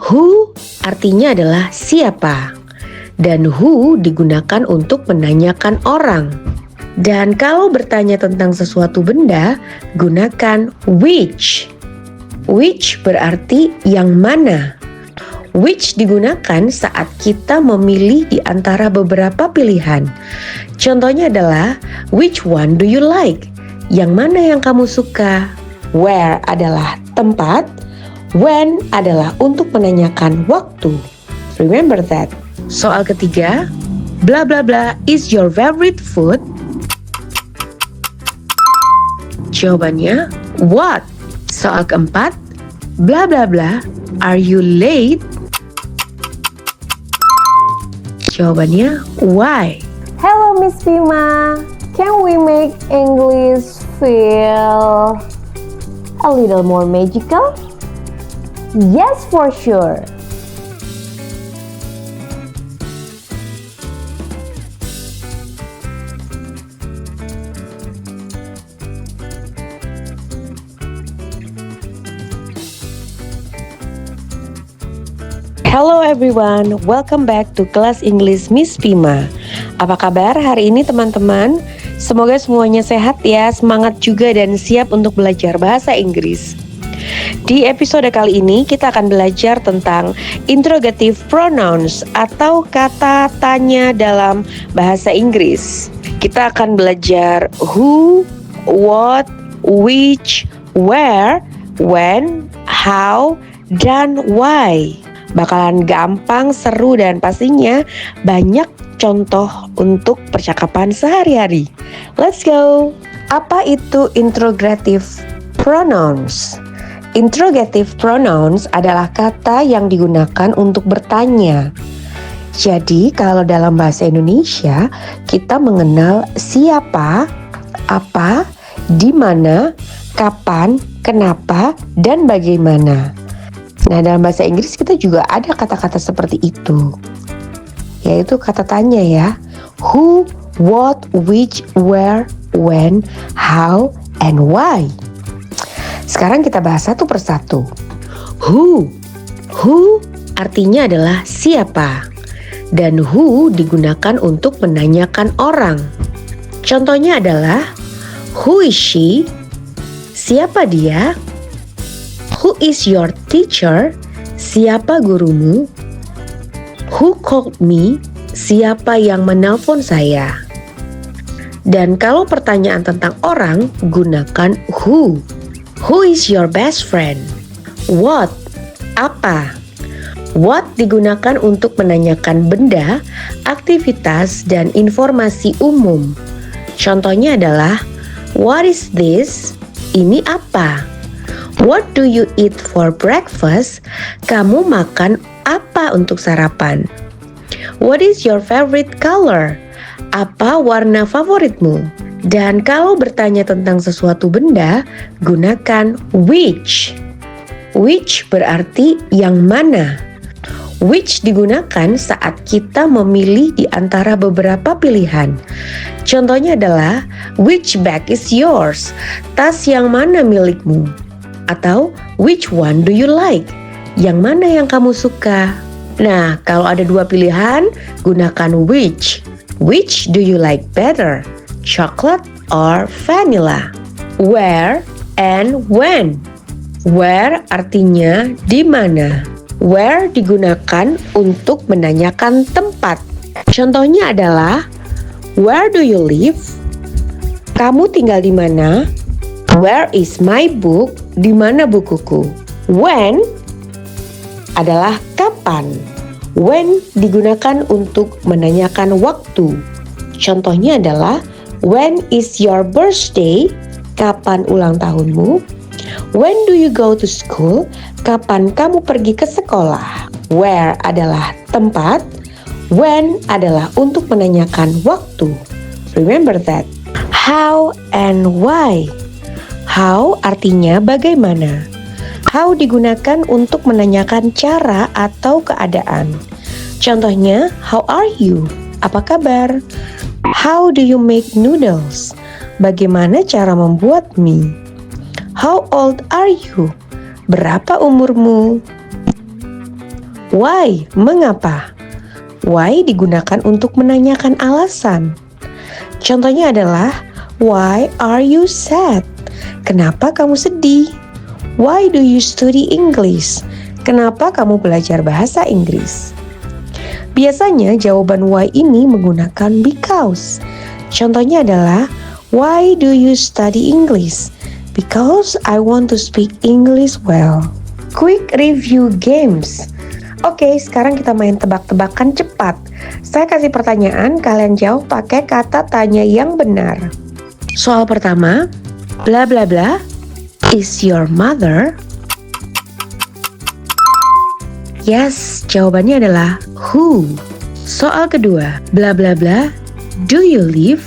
Who artinya adalah siapa, dan who digunakan untuk menanyakan orang. Dan kalau bertanya tentang sesuatu benda, gunakan which. Which berarti yang mana. Which digunakan saat kita memilih di antara beberapa pilihan. Contohnya adalah, which one do you like? Yang mana yang kamu suka? Where adalah tempat. When adalah untuk menanyakan waktu. Remember that. Soal ketiga, bla bla bla is your favorite food? Jawabannya, what? Soal keempat, bla bla bla, are you late? Jawabannya, why? Hello Miss Bima, can we make English feel a little more magical? Yes, for sure. Hello everyone, welcome back to Kelas English Miss Bima. Apa kabar hari ini teman-teman? Semoga semuanya sehat ya, semangat juga dan siap untuk belajar bahasa Inggris. Di episode kali ini kita akan belajar tentang interrogative pronouns atau kata tanya dalam bahasa Inggris. Kita akan belajar who, what, which, where, when, how, dan why. Bakalan gampang, seru, dan pastinya banyak contoh untuk percakapan sehari-hari. Let's go! Apa itu interrogative pronouns? Interrogative pronouns adalah kata yang digunakan untuk bertanya. Jadi kalau dalam bahasa Indonesia kita mengenal siapa, apa, di mana, kapan, kenapa, dan bagaimana. Nah, dalam bahasa Inggris kita juga ada kata-kata seperti itu, yaitu kata tanya ya. Who, what, which, where, when, how, and why. Sekarang kita bahas satu persatu. Who. Who artinya adalah siapa, dan who digunakan untuk menanyakan orang. Contohnya adalah, who is she? Siapa dia? Who is your teacher? Siapa gurumu? Who called me? Siapa yang menelpon saya? Dan kalau pertanyaan tentang orang, gunakan who. Who is your best friend? What? Apa? What digunakan untuk menanyakan benda, aktivitas, dan informasi umum. Contohnya adalah, what is this? Ini apa? What do you eat for breakfast? Kamu makan apa untuk sarapan? What is your favorite color? Apa warna favoritmu? Dan kalau bertanya tentang sesuatu benda, gunakan which. Which berarti yang mana. Which digunakan saat kita memilih di antara beberapa pilihan. Contohnya adalah, which bag is yours? Tas yang mana milikmu? Atau which one do you like? Yang mana yang kamu suka? Nah, kalau ada dua pilihan, gunakan which. Which do you like better? Chocolate or vanilla? Where and when? Where artinya di mana. Where digunakan untuk menanyakan tempat. Contohnya adalah, where do you live? Kamu tinggal di mana? Where is my book? Di mana bukuku? When adalah kapan. When digunakan untuk menanyakan waktu. Contohnya adalah, when is your birthday? Kapan ulang tahunmu? When do you go to school? Kapan kamu pergi ke sekolah? Where adalah tempat. When adalah untuk menanyakan waktu. Remember that. How and why. How artinya bagaimana. How digunakan untuk menanyakan cara atau keadaan. Contohnya, how are you? Apa kabar? How do you make noodles? Bagaimana cara membuat mie? How old are you? Berapa umurmu? Why? Mengapa? Why digunakan untuk menanyakan alasan. Contohnya adalah, why are you sad? Kenapa kamu sedih? Why do you study English? Kenapa kamu belajar bahasa Inggris? Biasanya jawaban why ini menggunakan because. Contohnya adalah, why do you study English? Because I want to speak English well. Quick review games. Oke, sekarang kita main tebak-tebakan cepat. Saya kasih pertanyaan, kalian jawab pakai kata tanya yang benar. Soal pertama, bla bla bla is your mother? Yes, jawabannya adalah who. Soal kedua, bla bla bla, do you live?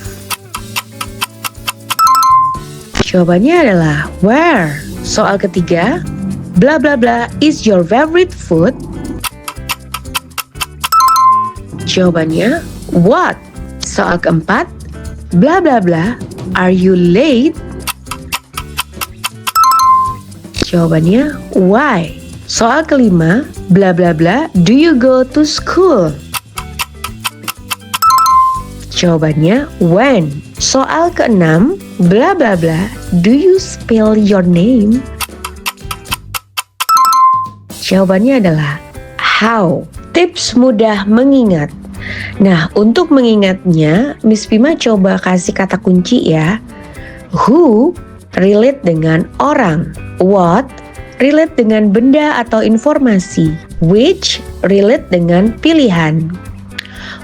Jawabannya adalah where. Soal ketiga, bla bla bla is your favorite food? Jawabannya what. Soal keempat, bla bla bla, are you late? Jawabannya why. Soal kelima, bla bla bla, do you go to school? Jawabannya when. Soal keenam, bla bla bla, do you spell your name? Jawabannya adalah how. Tips mudah mengingat. Nah, untuk mengingatnya, Miss Bima coba kasih kata kunci ya. Who relate dengan orang. What relate dengan benda atau informasi. Which relate dengan pilihan.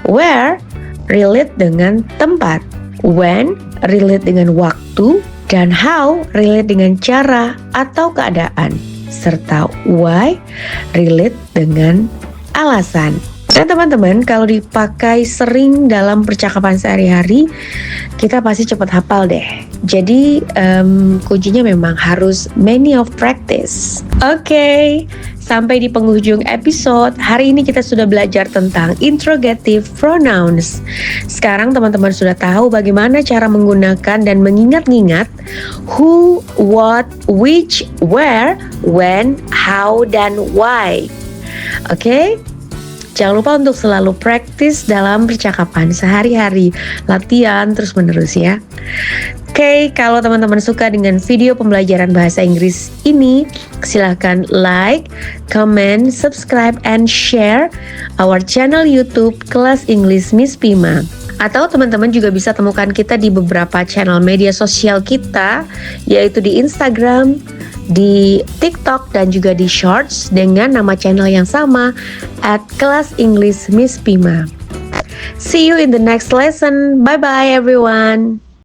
Where relate dengan tempat. When relate dengan waktu. Dan how relate dengan cara atau keadaan. Serta why relate dengan alasan. Dan teman-teman, kalau dipakai sering dalam percakapan sehari-hari, kita pasti cepat hafal deh. Jadi kuncinya memang harus many of practice. Oke, sampai di penghujung episode. Hari ini kita sudah belajar tentang interrogative pronouns. Sekarang teman-teman sudah tahu bagaimana cara menggunakan dan mengingat-ingat who, what, which, where, when, how, dan why. Oke? Jangan lupa untuk selalu praktis dalam percakapan sehari-hari, latihan terus-menerus ya. Oke, kalau teman-teman suka dengan video pembelajaran bahasa Inggris ini, silahkan like, comment, subscribe, and share our channel YouTube Kelas English Miss Bima. Atau teman-teman juga bisa temukan kita di beberapa channel media sosial kita, yaitu di Instagram, di TikTok, dan juga di Shorts dengan nama channel yang sama @Kelas English Miss Bima. See you in the next lesson. Bye bye everyone.